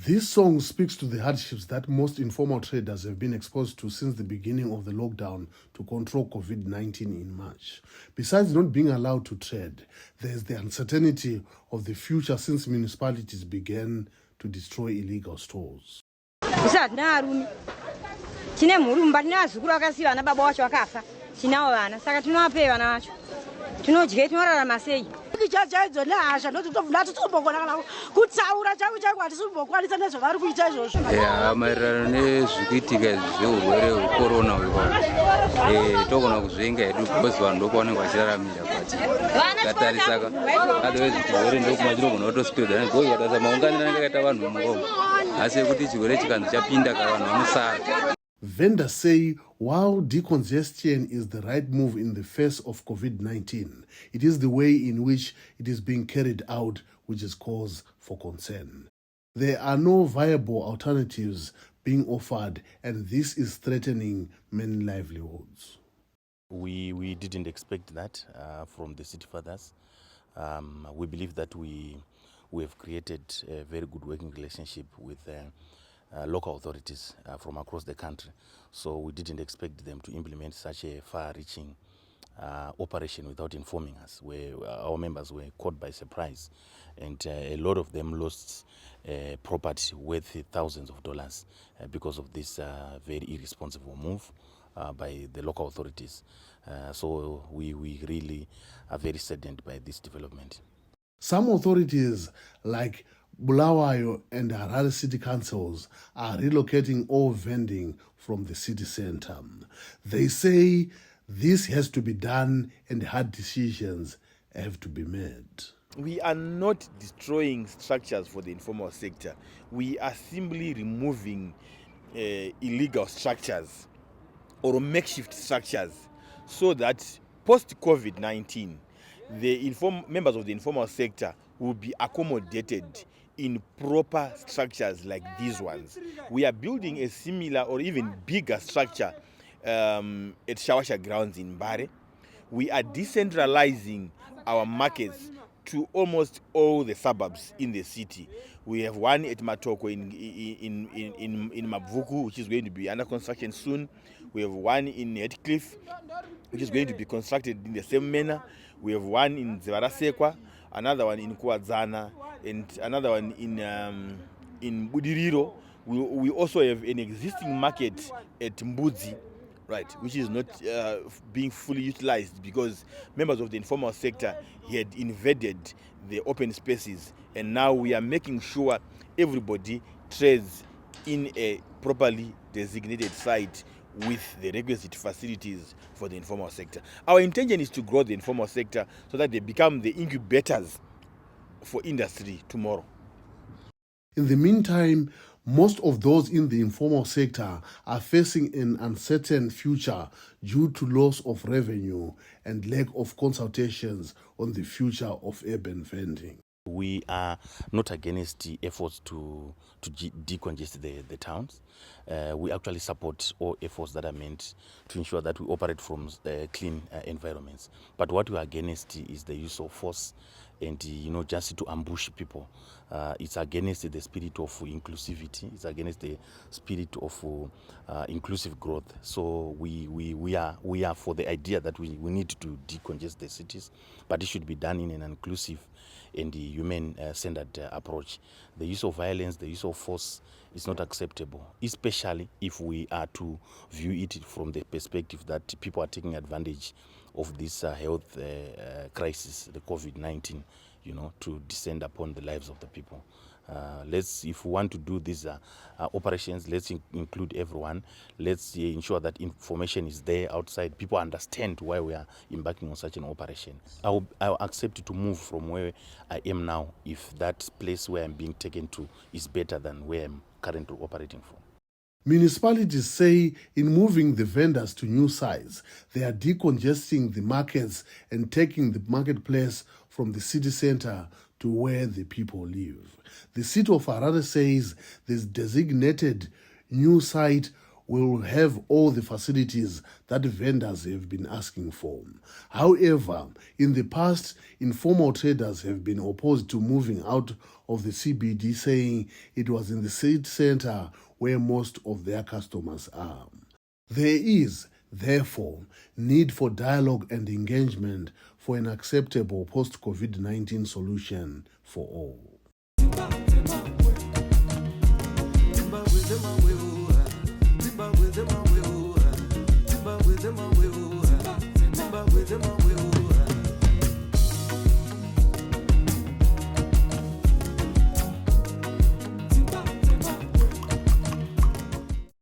This song speaks to the hardships that most informal traders have been exposed to since the beginning of the lockdown to control COVID-19 in March. Besides not being allowed to trade, there is the uncertainty of the future since municipalities began to destroy illegal stores. maererano nezvikuitika zveurwere hwekorona togona kuzvenga hedu because vanhu ndokwavanenge vachiraramira kwati katarisaka otherwise chirwere ndokuma chinogona kutospreada ndoikatarisa maunganiro anenge akaita vanhu muromo asi ekuti chirwere chikanzi chapinda ka vanhu vanosara. Vendors say while decongestion is the right move in the face of COVID-19, it is the way in which it is being carried out which is cause for concern. There are no viable alternatives being offered, and this is threatening many livelihoods. We didn't expect that from the city fathers. We believe that we have created a very good working relationship with local authorities from across the country. So we didn't expect them to implement such a far-reaching operation without informing us, where our members were caught by surprise. And a lot of them lost property worth thousands of dollars because of this very irresponsible move by the local authorities. So we really are very saddened by this development. Some authorities like Bulawayo and Harare city councils are relocating all vending from the city center. They say this has to be done and hard decisions have to be made. We are not destroying structures for the informal sector. We are simply removing illegal structures or makeshift structures so that post-COVID-19, the members of the informal sector will be accommodated in proper structures like these ones. We are building a similar or even bigger structure at Shawasha grounds in Mbare. We are decentralizing our markets to almost all the suburbs in the city. We have one at Matoko in Mabvuku, which is going to be under construction soon. We have one in Heathcliff, which is going to be constructed in the same manner. We have one in Zevarasekwa, another one in Kuadzana, and another one in Budiriro. We also have an existing market at Mbudzi, right, which is not being fully utilized because members of the informal sector had invaded the open spaces, and now we are making sure everybody trades in a properly designated site with the requisite facilities for the informal sector. Our intention is to grow the informal sector so that they become the incubators for industry tomorrow. In the meantime, most of those in the informal sector are facing an uncertain future due to loss of revenue and lack of consultations on the future of urban vending. We are not against the efforts to decongest the towns. We actually support all efforts that are meant to ensure that we operate from clean environments. But what we are against is the use of force and just to ambush people. It's against the spirit of inclusivity. It's against the spirit of inclusive growth. So we are for the idea that we need to decongest the cities, but it should be done in an inclusive and the human-centered approach. The use of violence, the use of force is not acceptable, especially if we are to view it from the perspective that people are taking advantage of this health crisis, the COVID-19, to descend upon the lives of the people. If we want to do these operations, let's include everyone. Let's ensure that information is there outside. People understand why we are embarking on such an operation. I'll accept to move from where I am now if that place where I'm being taken to is better than where I'm currently operating from. Municipalities say in moving the vendors to new sites, they are decongesting the markets and taking the marketplace from the city center to where the people live. The city of Harare says this designated new site will have all the facilities that vendors have been asking for. However, in the past, informal traders have been opposed to moving out of the CBD, saying it was in the city center where most of their customers are. There is, therefore, need for dialogue and engagement for an acceptable post-COVID-19 solution for all. With them